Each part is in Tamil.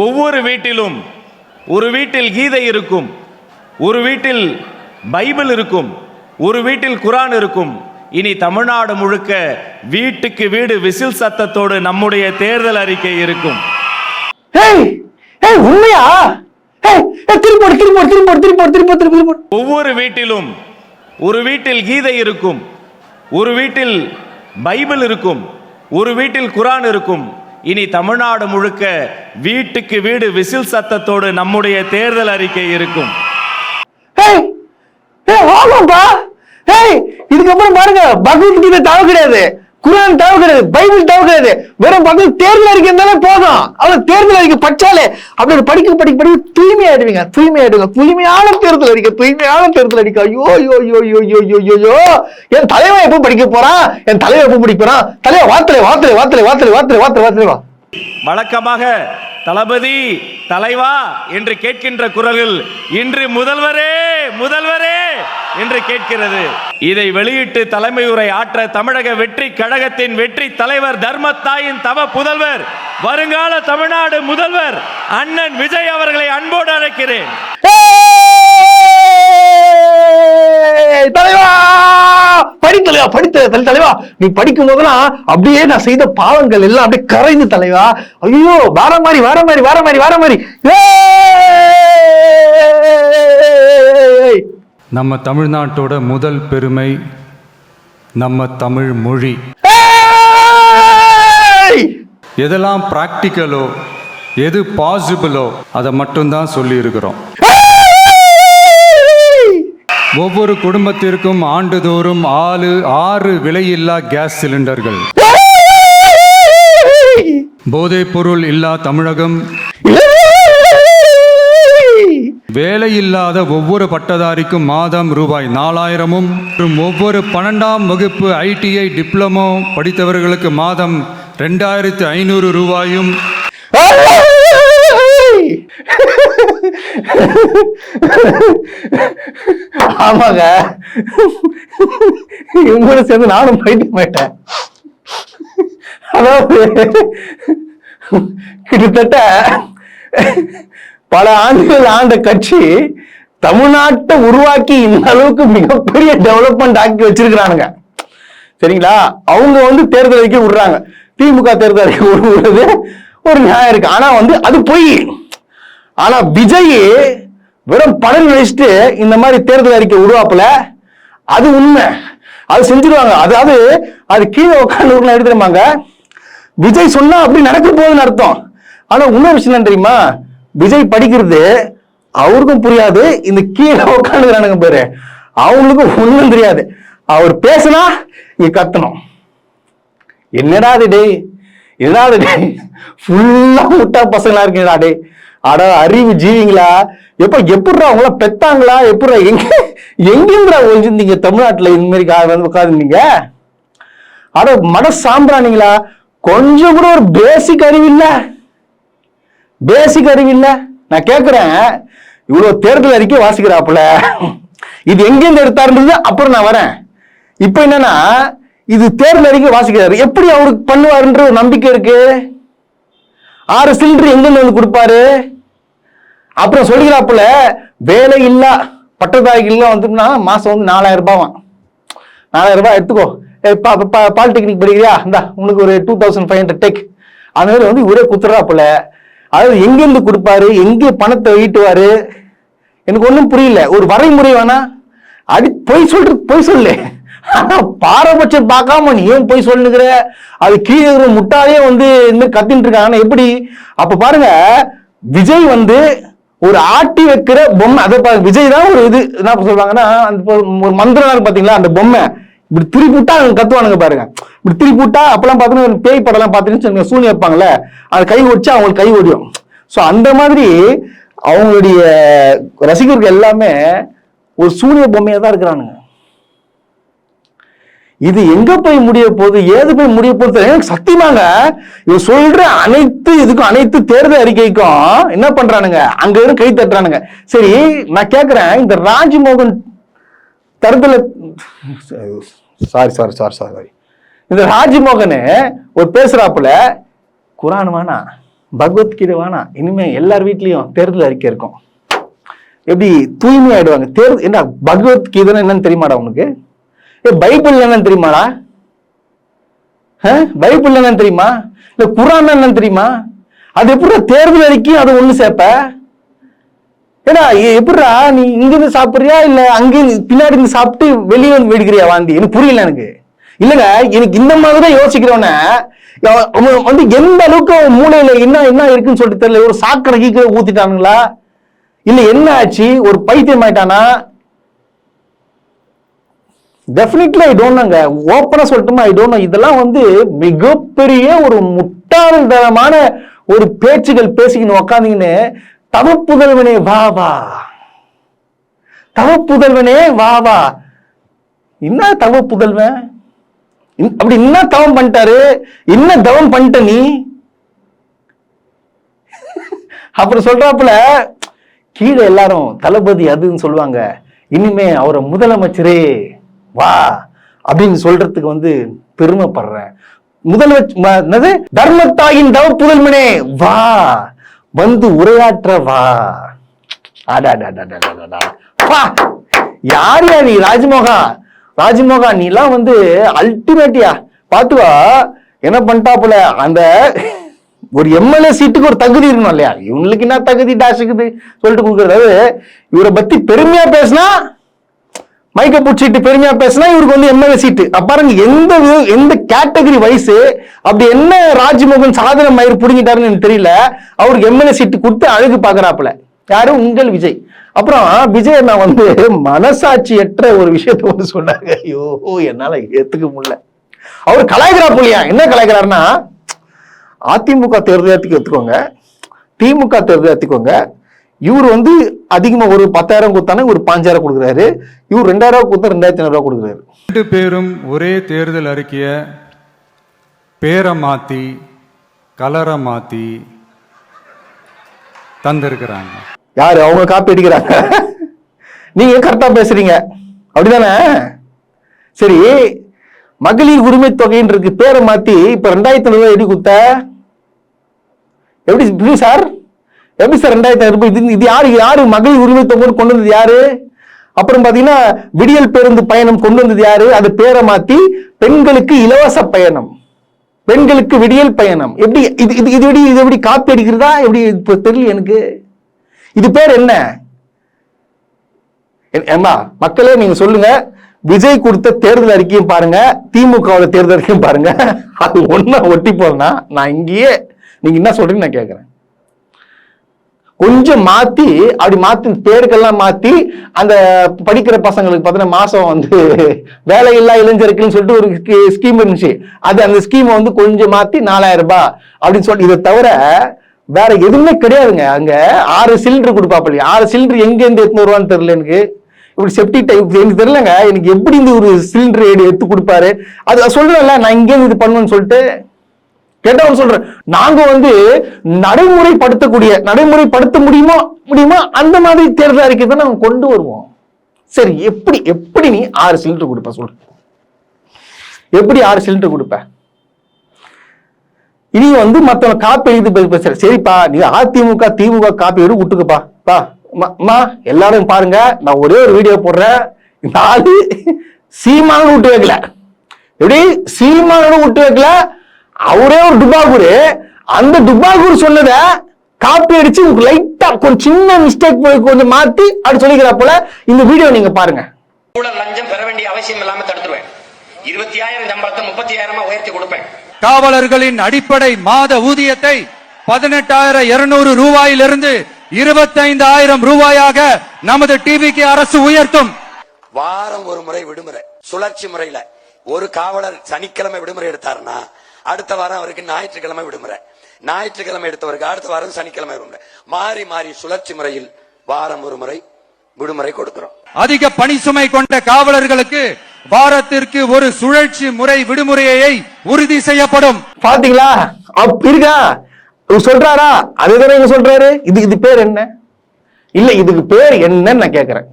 ஒவ்வொரு வீட்டிலும் ஒரு வீட்டில் கீதை இருக்கும், ஒரு வீட்டில் பைபிள் இருக்கும், ஒரு வீட்டில் குரான் இருக்கும். இனி தமிழ்நாடு முழுக்க வீட்டுக்கு வீடு விசில் சத்தத்தோடு நம்முடைய தேர்தல் அறிக்கை இருக்கும். உண்மையா? ஒவ்வொரு வீட்டிலும் ஒரு வீட்டில் கீதை இருக்கும், ஒரு வீட்டில் பைபிள் இருக்கும், ஒரு வீட்டில் குரான் இருக்கும். இனி தமிழ்நாடு முழுக்க வீட்டுக்கு வீடு விசில் சத்தத்தோடு நம்முடைய தேர்தல் அறிக்கை இருக்கும். இதுக்கப்புறம் பாருங்க, பகவத்கீதை தேவை கிடையாது, குரான் தேவை கிடையாது, பைபிள் தேவை கிடையாது. வெறும் பகவத் தேர்தல் அறிக்கை இருந்தாலே போதும். அவங்க தேர்தல் அறிக்கை படிச்சாலே அப்படி படிக்க தூய்மையாயிடுவீங்க. தூய்மையான தேர்தல் அறிக்கை, தூய்மையான தேர்தல் அறிக்கை. ஐயோ, என் தலைவன் எப்ப படிக்க போறான்? என் தலைவன் எப்ப படிக்க போறான்? தலைவா வார்த்தை வா. வழக்கமாக தளபதி, தலைவா என்று கேட்கின்ற குரல்கள் இன்று முதல்வரே என்று கேட்கிறது. இதை வெளியிட்டு தலைமை உரை ஆற்ற தமிழக வெற்றி கழகத்தின் வெற்றி தலைவர் தர்மத்தாயின் தவ புதல்வர், வருங்கால தமிழ்நாடு முதல்வர் அண்ணன் விஜய் அவர்களை அன்போடு அழைக்கிறேன். தலைவா தலைவா, நீ படிக்கும் போதெல்லாம் அப்படியே நான் செய்த பாவங்கள் எல்லாம் அப்படியே கரைந்து தலைவா. ஐயோ, வார மாதிரி. நம்ம தமிழ்நாட்டோட முதல் பெருமை நம்ம தமிழ் மொழி. எதெல்லாம் பிராக்டிக்கலோ, எது பாசிபிளோ அதை மட்டும்தான் சொல்லி இருக்கிறோம். ஒவ்வொரு குடும்பத்திற்கும் ஆண்டுதோறும் 6 விலையில்லா கேஸ் சிலிண்டர்கள். போதைப் பொருள் இல்லா தமிழகம். வேலையில்லாத ஒவ்வொரு பட்டதாரிக்கும் மாதம் ரூபாய் 4000-உம், ஒவ்வொரு 12ஆம் வகுப்பு ITI டிப்ளமோ படித்தவர்களுக்கு மாதம் 2500 ரூபாயும். ஆமாங்க, இவங்களோட சேர்ந்து நானும் போயிட்டேன். அதாவது கிட்டத்தட்ட பல ஆண்டுகள் ஆண்ட கட்சி தமிழ்நாட்டை உருவாக்கி இந்த அளவுக்கு மிகப்பெரிய டெவலப்மெண்ட் ஆக்கி வச்சிருக்கிறானுங்க. சரிங்களா? அவங்க தேர்தல் அறிக்கை விடுறாங்க. திமுக தேர்தல் அறிக்கை விடுறது ஒரு நியாயம் இருக்கு. ஆனா அது பொய். ஆனா விஜய் வெறும் படம் வச்சுட்டு இந்த மாதிரி தேர்தல் அறிக்கை உருவாப்புல, அது உண்மை, அது செஞ்சிருவாங்க. அதாவது அது கீழே உட்காந்து எடுத்துருமாங்க. விஜய் சொன்னா அப்படி நடக்க போகுதுன்னு அர்த்தம். ஆனா இன்னொரு விஷயம் என்ன தெரியுமா? விஜய் படிக்கிறது அவருக்கும் புரியாது, இந்த கீழே உட்காந்துக்கிறானுங்க பேரு அவங்களுக்கும் ஒண்ணும் தெரியாது. அவர் பேசினா இங்க கத்தணும். என்னடா டே ஃபுல்லா முட்டா பசங்களா இருக்கீங்களா டே? அட அறிவு ஜீவிங்களா? எப்படிடா அவங்கள பெத்தாங்களா? எப்படா எங்கிருந்தா ஒழிஞ்சிருந்தீங்க தமிழ்நாட்டுல இந்த மாதிரி உட்காந்துருந்தீங்க? அட மட சாம்பிராணிங்களா? கொஞ்சம் கூட ஒரு பேசிக் அறிவு இல்ல. நான் கேட்கிறேன், இவ்வளவு தேர்தல் அறிக்கை வாசிக்கிறாப்புல, இது எங்கிருந்து எடுத்தாருன்றது அப்புறம் நான் வரேன். இப்ப என்னன்னா, இது தேர்தல் அறிக்கை வாசிக்கிறாரு, எப்படி அவருக்கு பண்ணுவாருன்ற ஒரு நம்பிக்கை இருக்கு. 6 சிலிண்டர் எங்கிருந்து கொடுப்பாரு? அப்புறம் சொல்லிக்கிறாப்புல, வேலை இல்லா பட்டதாரிகள் வந்துன்னா மாசம் 4000 ரூபாய். 4000 ரூபாய் எடுத்துக்கோ, பாலிடெக்னிக் படிக்கிறியா, இந்தா உனக்கு ஒரு 2500 டெக். அந்த மாதிரி ஒரே குத்துறாப்புல. அதாவது எங்கிருந்து கொடுப்பாரு, எங்க பணத்தை ஈட்டுவாரு, எனக்கு ஒன்றும் புரியல. ஒரு வரைமுறை வேணா, பொய் சொல்லு. ஆனா பாரபட்சம் பார்க்காம நீ ஏன் போய் சொல்லுகிற? அது கீழே முட்டாளே இந்த மாதிரி கத்தின்னு இருக்காங்க. எப்படி? அப்ப பாருங்க, விஜய் ஒரு ஆட்டி வைக்கிற பொம்மை. அதை விஜய் தான் ஒரு இது என்ன சொல்றாங்கன்னா, அந்த ஒரு மந்திரம் பாத்தீங்களா, அந்த பொம்மை இப்படி திருப்பிட்டா கத்துவானுங்க பாருங்க. இப்படி திருப்பிட்டா அப்பெல்லாம் பாத்தீங்கன்னா பேய் படம் எல்லாம் பாத்தீங்கன்னா சூனி வைப்பாங்கல்ல, அது கை ஒடிச்சா அவங்களுக்கு கை ஓடியும். சோ அந்த மாதிரி அவங்களுடைய ரசிகர்கள் எல்லாமே ஒரு சூனிய பொம்மையா தான் இருக்கிறானுங்க. இது எங்க போய் முடிய போகுது, ஏது போய் முடிய போகுது எனக்கு சத்தியமாங்க. இவன் சொல்ற அனைத்து தேர்தல் அறிக்கைக்கும் என்ன பண்றானுங்க, அங்க இருந்து கை தட்டுறானுங்க. சரி, நான் கேக்குறேன், இந்த ராஜ்மோகன் தருதல சாரி இந்த ராஜ்மோகன் ஒரு பேசுறாப்புல, குரான் வேணா பகவத்கீதை வேணாம், இனிமே எல்லார் வீட்லயும் தேர்தல் அறிக்கை இருக்கும். எப்படி தூய்மை ஆயிடுவாங்க. தேர்தல் என்ன பகவத்கீதைன்னு என்னன்னு தெரியுமாடா உனக்கு? பைபிள் என்னன்னு தெரியுமாடா? பைபிள் என்னன்னு தெரியுமா? இல்ல குரான் என்னன்னு தெரியுமா? அது எப்படி தேர்தல் அறிக்கையும் அது ஒண்ணு சேர்ப்ப? ஏடா எப்படிடா நீ இங்கிருந்து சாப்பிடுறியா இல்ல அங்கிருந்து பின்னாடி இருந்து சாப்பிட்டு வெளியே வந்து வெடிக்கிறியா வாந்தி? எனக்கு புரியல. எனக்கு இல்லங்க, எனக்கு இந்த மாதிரிதான் யோசிக்கிறவன வந்து எந்த அளவுக்கு மூளையில என்ன என்ன இருக்குன்னு சொல்லிட்டு தெரியல. ஒரு சாக்கடை கீழே ஊத்திட்டானுங்களா இல்ல என்ன ஆச்சு? ஒரு பைத்தியம் ஆயிட்டானா? Definitely I don't நோங்க. ஓப்பனா சொல்லட்டுமா, ஐ டோன்ட் நோ. இதெல்லாம் வந்து மிகப்பெரிய ஒரு முட்டாள்தனமான ஒரு பேச்சுகள் பேசிக்கின்னு உக்காந்தீங்கன்னு, தவப்புதல்வனே வா வா, தவப்புதல்வனே வா வா. என்ன தவப்புதல்வன் அப்படி என்ன தவம் பண்ணிட்டாரு? என்ன தவம் பண்ணிட்ட நீ? அப்புறம் சொல்றாப்புல கீழே எல்லாரும் தளபதி அதுன்னு சொல்லுவாங்க, இனிமே அவரை முதலமைச்சரே வா அப்படின்னு சொல்றதுக்கு வந்து பெருமைப்படுறேன். முதலமைச்சர் தர்மத்தாயின் தவ புதல்வனே வா, வந்து உரையாற்ற வா. யார் யா நீ? ராஜ்மோகா, ராஜ்மோகா நீ எல்லாம் வந்து அல்டிமேட்டியா பாத்துவா. என்ன பண்ணிட்டாப்புல, அந்த ஒரு எம்எல்ஏ சீட்டுக்கு ஒரு தகுதி இருக்கணும் இல்லையா? இவங்களுக்கு என்ன தகுதி டாஷுக்குது சொல்லிட்டு கொடுக்கறது. இவரை பத்தி பெருமையா பேசினா, மைக்க பூச்சிட்டு பெருமையா பேசினா இவருக்கு வந்து எம்எல்ஏ சீட்டு. பாருங்க எந்த கேட்டகரி வயசு அப்படி என்ன ராஜ்மோகன் சாதனை மயிர் புடுங்கிட்டாருன்னு எனக்கு தெரியல. அவருக்கு எம்எல்ஏ சீட்டு கொடுத்து அழகு பாக்குறாப்புல யாரு? உங்கள் விஜய். அப்புறம் விஜய் நான் வந்து மனசாட்சியற்ற ஒரு விஷயத்த வந்து சொன்னாங்க. ஐயோ என்னால ஏத்துக்க முடியல. அவர் கலாய்கிறாப்புலையா? என்ன கலாய்கிறாருன்னா, அதிமுக தேர்தலுக்கு எடுத்துக்கோங்க, திமுக தேர்தல் எடுத்துக்கோங்க. இவர் வந்து அதிகமா ஒரு 10,000 கொடுத்தானே ஒரு 5,000 கொடுக்குறாரு. இவர் 2,000 கொடுத்தா 2,500 கொடுக்குறாரு. 2 பேரும் ஒரே தேர்தல் அறிக்கைய பேரை மாத்தி கலரை மாத்தி தந்திருக்கிறாங்க. யாரு? அவங்க காப்பி அடிக்கிறாங்க. நீங்க கரெக்டா பேசுறீங்க அப்படிதானே? சரி, மகளிர் உரிமை தொகைன்னு இருக்கு, பேரை மாத்தி இப்ப 2,500 எப்படி கொடுத்த? எப்படி சார்? எப்படி சார் 2,500? இது யாரு மகளிர் உரிமை தொகை கொண்டு வந்தது யாரு? அப்புறம் பாத்தீங்கன்னா விடியல் பேருந்து பயணம் கொண்டு வந்தது யாரு? அது பேரை மாத்தி பெண்களுக்கு இலவச பயணம், பெண்களுக்கு விடியல் பயணம். எப்படி இது எப்படி காப்பி அடிக்கிறதா? எப்படி தெரியல எனக்கு. இது பேர் என்ன? மக்களே நீங்க சொல்லுங்க. விஜய் கொடுத்த தேர்தல் அறிக்கையும் பாருங்க, திமுக தேர்தல் அறிக்கையும் பாருங்க. அது ஒன்னா ஒட்டி போறனா நான் இங்கேயே நீங்க என்ன சொல்றீங்க நான் கேட்கிறேன். கொஞ்சம் மாத்தி அப்படி மாத்தி பேருக்கெல்லாம் மாத்தி அந்த படிக்கிற பசங்களுக்கு பார்த்தீங்கன்னா மாசம் வந்து வேலையில்லா இளைஞருக்குன்னு சொல்லிட்டு ஒரு ஸ்கீம் இருந்துச்சு. அது அந்த ஸ்கீமை வந்து கொஞ்சம் மாத்தி 4,000 ரூபாய் அப்படின்னு சொல்லி, இதை தவிர வேற எதுவுமே கிடையாதுங்க. அங்க 6 சிலிண்டர் கொடுப்பாப்பா. 6 சிலிண்டர் எங்க இருந்து 800 ரூபான்னு தெரியல எனக்கு. இப்படி செப்டி டைப் எனக்கு தெரியலங்க. எனக்கு எப்படி இந்த ஒரு சிலிண்டர் எடுத்து கொடுப்பாரு? அது சொல்றேன்ல, நான் இங்கே இது பண்ணுவேன்னு சொல்லிட்டு கேட்டவன் சொல்றேன். நாங்க வந்து நடைமுறைப்படுத்த முடியுமா அந்த மாதிரி தேர்தல் அறிக்கை தான் நாங்க கொண்டு வருவோம். சரி, எப்படி நீ 6 சிலிண்டர் கொடுப்ப சொல்ற? எப்படி 6 சிலிண்டர் கொடுப்ப? இனி வந்து மத்தவங்க காப்பி எழுதி பேசுற. சரிப்பா, நீ அதிமுக திமுக காப்பி எடுத்து விட்டுக்குப்பா. எல்லாரும் பாருங்க, நான் ஒரே ஒரு வீடியோ போடுறேன். இந்த ஆளு சீமான விட்டு வைக்கல. எப்படி சீமான விட்டு வைக்கல? அவரே ஒரு டுபாகூர். அந்த டுபாகூர் சொன்னத காப்பி அடிச்சு லைட்டா கொஞ்சம் சின்ன மிஸ்டேக் கொஞ்சம் மாத்தி அப்படி சொல்லிக்கிறா போல. இந்த வீடியோ நீங்க பாருங்க. லஞ்சம் பெற வேண்டிய அவசியம் இல்லாம தடுத்துருவேன். 20,000 சம்பளத்தை 30,000 உயர்த்தி கொடுப்பேன். காவலர்களின் அடிப்படை மாத ஊதியத்தை 18,200 ரூபாயிலிருந்து 25,000 ரூபாயாக நமது டிவிக்கு அரசு உயர்த்தும். வாரம் ஒரு முறை விடுமுறை, சுழற்சி முறையில ஒரு காவலர் சனிக்கிழமை விடுமுறை எடுத்தாருன்னா அடுத்த வாரம் அவருக்கு ஞாயிற்றுக்கிழமை விடுமுறை, ஞாயிற்றுக்கிழமை எடுத்தவருக்கு அடுத்த வாரம் சனிக்கிழமை விடுமுறை, மாறி மாறி சுழற்சி முறையில் வாரம் ஒரு முறை விடுமுறை கொடுக்கிறோம். அதிக பணி சுமை கொண்ட காவலர்களுக்கு வாரத்திற்கு ஒரு சுழற்சி முறை விடுமுறையை உறுதி செய்யப்படும். பாத்தீங்களா? இருக்கா சொல்றாரா? அதுதான் சொல்றாரு. இது பேர் என்ன? இல்ல இதுக்கு பேர் என்னன்னு நான் கேக்குறேன்.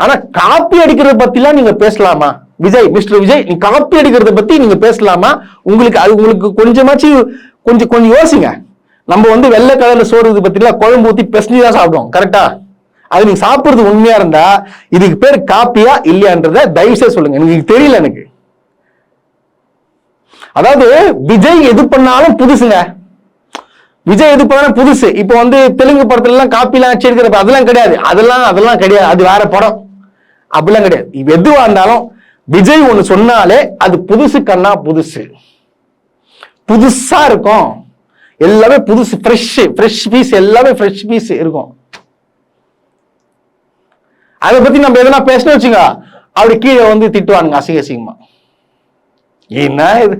ஆனா காப்பி அடிக்கிறத பத்தி எல்லாம் நீங்க பேசலாமா? விஜய், மிஸ்டர் விஜய், நீங்க காப்பி அடிக்கிறத பத்தி நீங்க பேசலாமா? உங்களுக்கு கொஞ்சமாச்சு கொஞ்சம் யோசிங்க. நம்ம வந்து வெள்ளை கலர்ல சோறு பத்தில குழம்பு ஊத்தி பெசஞ்சு தான் சாப்பிடுவோம், கரெக்டா? அது நீங்க சாப்பிடுறது உண்மையா இருந்தா இதுக்கு பேர் காப்பியா இல்லையான்றத தயவுசெய்து சொல்லுங்க, எனக்கு தெரியல எனக்கு. அதாவது விஜய் எது பண்ணாலும் புதுசுங்க, விஜய் எது பண்ணாலும் புதுசு. இப்போ வந்து தெலுங்கு படத்துல எல்லாம் காப்பி எல்லாம் அடிச்சிருக்கிற அதெல்லாம் கிடையாது, அதெல்லாம் கிடையாது, அது வேற படம், அப்படிலாம் கிடையாது. எதுவா இருந்தாலும் விஜய் ஒண்ணு சொன்னாலே அது புதுசு கண்ணா, புதுசு புதுசா இருக்கும், எல்லாமே புதுசு, ஃப்ரெஷ் பீஸ், எல்லாமே ஃப்ரெஷ் பீஸ் இருக்கும். அதை பத்தி நம்ம எதனா பேசணும் வச்சுங்க, அப்படி கீழே வந்து திட்டுவானுங்க அசிங்க அசிங்கமா. என்ன இது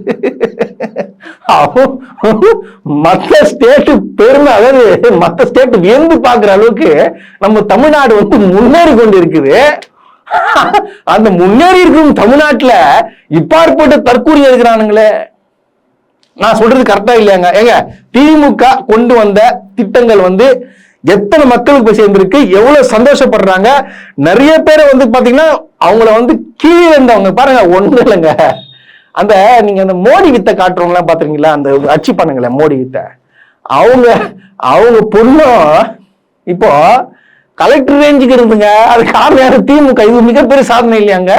மத்த ஸ்டேட் பெருமை, அதாவது மத்த ஸ்டேட் வியந்து பாக்குற அளவுக்கு நம்ம தமிழ்நாடு வந்து முன்னேறி கொண்டு இருக்குது. அந்த முன்னேறி இருக்கும் தமிழ்நாட்டுல இப்பாற்பட்ட தற்கூரி இருக்கிறானுங்களே. நான் சொல்றது கரெக்டா இல்லையாங்க? ஏங்க, திமுக கொண்டு வந்த திட்டங்கள் வந்து எத்தனை மக்களுக்கு போய் சேர்ந்திருக்கு, எவ்வளவு சந்தோஷப்படுறாங்க. நிறைய பேரை வந்து பாத்தீங்கன்னா அவங்கள வந்து கீழே இருந்தவங்க பாருங்க, ஒண்ணு இல்லைங்க, அந்த நீங்க அந்த மோடி வித்தை காட்டுறவங்க எல்லாம் பாத்துறீங்களா, அந்த அச்சு பண்ணுங்களேன் மோடி வித்தை, அவங்க பொண்ணும் இப்போ கலெக்டர் ரேஞ்சுக்கு இருந்துங்க. அது காரணம் திமுக. இது மிகப்பெரிய சாதனை இல்லையாங்க?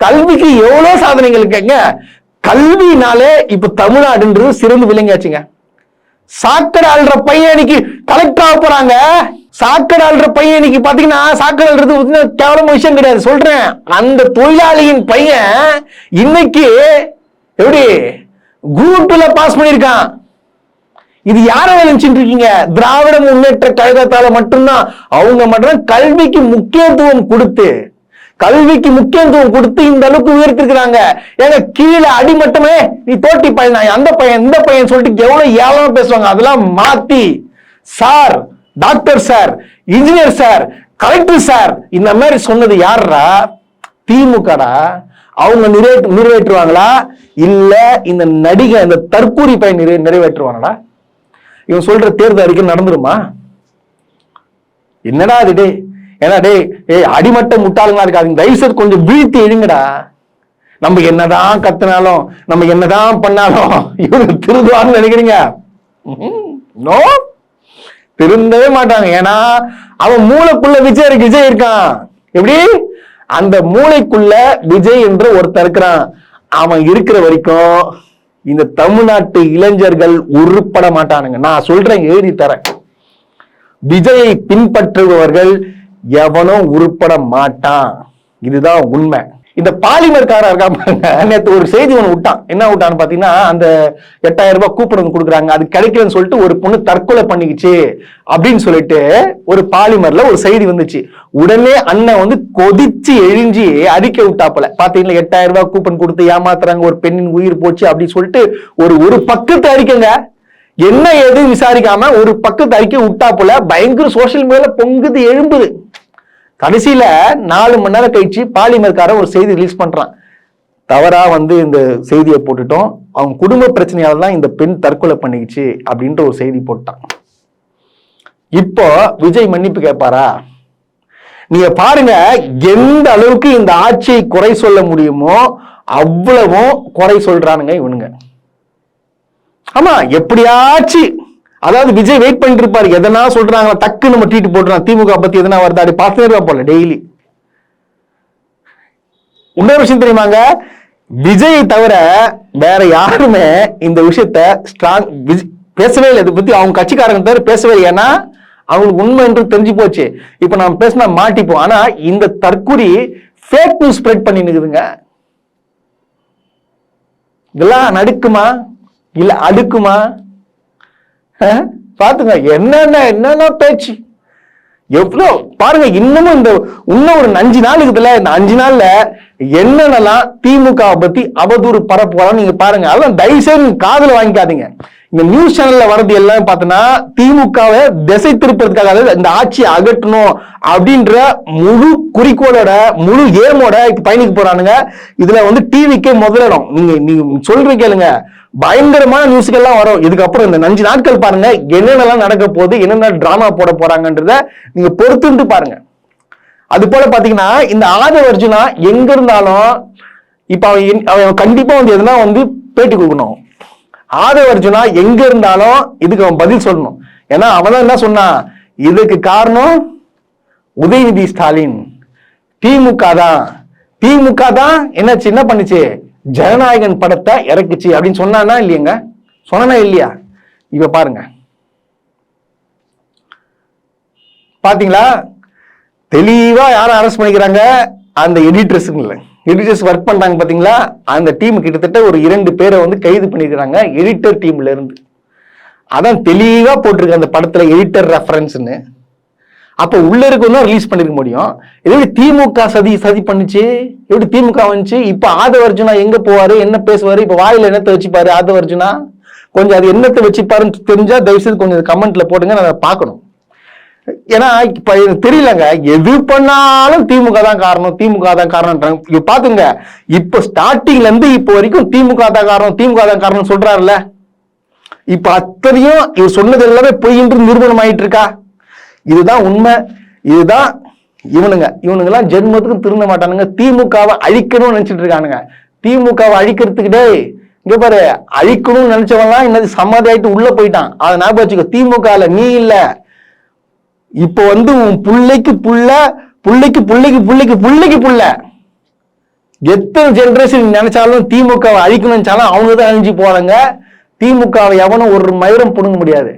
கல்விக்கு எவ்வளவு சாதனைகள் இருக்குங்க. கல்வினாலே இப்ப தமிழ்நாடுன்றது சிறந்து விளங்கியாச்சுங்க. சாக்கடை ஆள்ற பையன் இன்னைக்கு கலெக்டர் ஆக போறாங்க. சாக்கடை ஆள்ற பையன் இன்னைக்கு பாத்தீங்கன்னா, சாக்கடை ஆள்றது கேவலமான விஷயம் கிடையாது சொல்றேன். அந்த தொழிலாளியின் பையன் இன்னைக்கு எப்படி குரூப் 2 பாஸ் பண்ணிருக்கான். இது யாரை நினைச்சிட்டு இருக்கீங்க? திராவிட முன்னேற்ற கழகத்தால மட்டும்தான். அவங்க மட்டும் கல்விக்கு முக்கியத்துவம் கொடுத்து இந்த அளவுக்கு உயர்த்திருக்கிறாங்க. ஏங்க, கீழே அடிமட்டமே நீ தோட்டி பையன், அந்த பையன் இந்த பையன் சொல்லிட்டு எவ்வளவு ஏளனமா பேசுவாங்க. அதெல்லாம் மாத்தி sir, doctor sir, engineer sir, collector sir இந்த மாதிரி சொன்னது யாரா? திமுகடா. அவங்க நிறைவேற்றுவாங்களா இல்ல இந்த நடிகை இந்த தற்கூரி பையன் நிறைவேற்றுவாங்களா? இவன் சொல்ற தேர்தல் அறிக்கை நடந்துருமா? என்னடா அது டே? ஏன்னா அடிமட்ட முட்டாளுங்களா இருக்காது, தயவுசெய்து கொஞ்சம் வீழ்த்தி எழுங்கடா. நம்ம என்னதான் கத்துனாலும், நம்ம என்னதான் பண்ணாலும் இவங்க திருந்துவான்னு நினைக்கிறீங்க? நோ, திருந்தவே மாட்டாங்க. ஏன்னா அவன் மூளைக்குள்ள விஜய் இருக்கான். எப்படி? அந்த மூளைக்குள்ள விஜய் என்று ஒருத்தர் இருக்கிறான். அவன் இருக்கிற வரைக்கும் இந்த தமிழ்நாட்டு இளைஞர்கள் உருப்பட மாட்டானுங்க. நான் சொல்றேன், எழுதி தரேன். விஜயை பின்பற்றுபவர்கள் எவனும் உருப்பட மாட்டான். இதுதான் உண்மை. இந்த பாலிமர்காரர் இருக்கா பாருங்க, நேற்று ஒரு செய்தி ஒன்று விட்டான். என்ன விட்டான்னு பாத்தீங்கன்னா, அந்த 8000 ரூபாய் கூப்பன் வந்து கொடுக்குறாங்க, அது கிடைக்கலன்னு சொல்லிட்டு ஒரு பொண்ணு தற்கொலை பண்ணிக்கிச்சு அப்படின்னு சொல்லிட்டு ஒரு பாலிமர்ல ஒரு செய்தி வந்துச்சு. உடனே அண்ணன் வந்து கொதிச்சு எழிஞ்சி அறிக்கை விட்டாப்புல. பாத்தீங்கன்னா 8000 ரூபாய் கூப்பன் கொடுத்து ஏமாத்துறாங்க, ஒரு பெண்ணின் உயிர் போச்சு அப்படின்னு சொல்லிட்டு ஒரு பக்கத்து அறிக்கைங்க, என்ன ஏது விசாரிக்காம ஒரு பக்கத்து அறிக்கை விட்டாப்புல. பயங்கர சோசியல் மீடியால பொங்குது எழும்புது. கடைசியில 4 மணி நேரம் கழிச்சு பாலிமர்காரன் ஒரு செய்தி ரிலீஸ் பண்றான். தவறா வந்து இந்த செய்தியை போட்டுட்டோம், அவங்க குடும்ப பிரச்சனையால தான் இந்த பெண் தற்கொலை பண்ணிக்கிச்சு அப்படின்ற ஒரு செய்தி போட்டான். இப்போ விஜய் மன்னிப்பு கேட்பாரா? நீங்க பாருங்க, எந்த அளவுக்கு இந்த ஆட்சியை குறை சொல்ல முடியுமோ அவ்வளவும் குறை சொல்றானுங்க இவனுங்க. ஆமா, எப்படியாச்சு, அதாவது விஜய் வெயிட் பண்ணிட்டு இருப்பாரு, எதனா சொல்றாங்க டக்கு நம்ம ட்வீட் போட்டுறோம், திமுக பத்தி எதனா வருது, அப்படி பார்த்துட்டு போல டெய்லி. இன்னொரு விஷயம் தெரியுமாங்க, விஜயை தவிர வேற யாருமே இந்த விஷயத்த ஸ்ட்ராங் பேசவே இல்லை. இதை பத்தி அவங்க கட்சிக்காரங்க தவிர பேசவே இல்லை. ஏன்னா அவங்களுக்கு உண்மை என்று தெரிஞ்சு போச்சு. இப்ப நாம பேசினா மாட்டிப்போம். ஆனா இந்த தற்கொலை ஃபேக் நியூஸ் ஸ்ப்ரெட் பண்ணி நிக்குதுங்க. இதெல்லாம் நடுக்குமா இல்ல அடுக்குமா? பாத்துங்க, என்னென்ன பேச்சு எவ்வளவு பாருங்க. இன்னமும் இன்னும் ஒரு 5 நாள் இருக்குதுல்ல, இந்த 5 நாள்ல என்னென்னலாம் திமுக பத்தி அவதூறு பரப்புவாங்க நீங்க பாருங்க. அதெல்லாம் தயவுசெய்து காதுல வாங்கிக்காதீங்க. இந்த நியூஸ் சேனல்ல வர்றது எல்லாம் பார்த்தோன்னா திமுகவை திசை திருப்பதுக்காக, இந்த ஆட்சியை அகற்றணும் அப்படின்ற முழு குறிக்கோளோட முழு ஏமோட பயணிக்க போறானுங்க. இதுல வந்து டிவிக்கே முதலிடம். நீங்க சொல்ற கேளுங்க, பயங்கரமான நியூஸ்கள்லாம் வரும். இதுக்கப்புறம் இந்த 5 நாட்கள் பாருங்க என்னென்னலாம் நடக்க போகுது, என்னென்ன டிராமா போட போறாங்கன்றத நீங்க பொறுத்துட்டு பாருங்க. அது போல பாத்தீங்கன்னா, இந்த ஆதவ அர்ஜுனா எங்க இருந்தாலும் இப்ப அவன் கண்டிப்பா வந்து எதுனா வந்து பேட்டி கொடுக்கணும். ஆதவ அர்ஜுனா எங்க இருந்தாலும் இதுக்கு அவன் பதில் சொல்லணும். ஏன்னா அவன் தான் என்ன சொன்னான், இதுக்கு காரணம் உதயநிதி ஸ்டாலின், திமுக தான். திமுக தான் என்னாச்சு, என்ன பண்ணுச்சு, ஜனநாயகன் படத்தை இறக்குச்சு அப்படின்னு சொன்னானா இல்லையங்க? சொன்னா இல்லையா? இப்ப பாருங்க, பாத்தீங்களா தெளிவா யாரை அரெஸ்ட் பண்ணிக்கிறாங்க, அந்த எடிட்டர்ஸ் ஒர்க் பண்றாங்க பாத்தீங்களா, அந்த டீம் கிட்டத்தட்ட ஒரு 2 பேரை வந்து கைது பண்ணிக்கிறாங்க எடிட்டர் டீம்ல இருந்து. அதான் தெளிவா போட்டிருக்கு அந்த படத்துல எடிட்டர் ரெஃபரன்ஸ்னு. அப்ப உள்ள இருக்கணும் ரிலீஸ் பண்ணிருக்க முடியும். எப்படி திமுக சதி பண்ணுச்சு, எப்படி திமுக வந்துச்சு? இப்ப ஆதவ அர்ஜுனா எங்க போவாரு, என்ன பேசுவாரு, இப்ப வாயில என்னத்தை வச்சுப்பாரு ஆதவ அர்ஜுனா? கொஞ்சம் அது என்னத்தை வச்சுப்பாருன்னு தெரிஞ்சா தயவுசெய்து கொஞ்சம் கமெண்ட்ல போடுங்க, நான் அதை பார்க்கணும். ஏன்னா இப்ப தெரியலங்க, எது பண்ணாலும் திமுக தான் காரணம், திமுக தான் காரணம். இப்ப பாத்துங்க, இப்ப ஸ்டார்டிங்ல இருந்து இப்ப வரைக்கும் திமுக தான் காரணம், திமுக தான் காரணம் சொல்றாருல்ல. இப்ப அத்தனையும் இவர் சொன்னது எல்லாமே பொய் என்று நிரூபணம் ஆயிட்டு இருக்கா? இதுதான் உண்மை. இதுதான் இவனுங்க எல்லாம் ஜென்மத்துக்கும் திருந்த மாட்டானுங்க. திமுகவை அழிக்கணும்னு நினைச்சிட்டு இருக்கானுங்க. திமுகவை அழிக்கிறதுக்கு டே இங்க பாரு, அழிக்கணும்னு நினைச்சவன்லாம் என்னது சமாதி ஆயிட்டு உள்ள போயிட்டான். அதை ஞாபகம் வச்சுக்கோ. திமுகல நீ இல்ல, இப்ப வந்து உன் புள்ளைக்கு புள்ள எத்தனை ஜெனரேஷன் நினைச்சாலும் திமுகவை அழிக்கணும்னு நினைச்சாலும் அவங்க தான் அழிஞ்சு போறாங்க. திமுகவை எவனும் ஒரு மயிரம் புடுங்க முடியாது.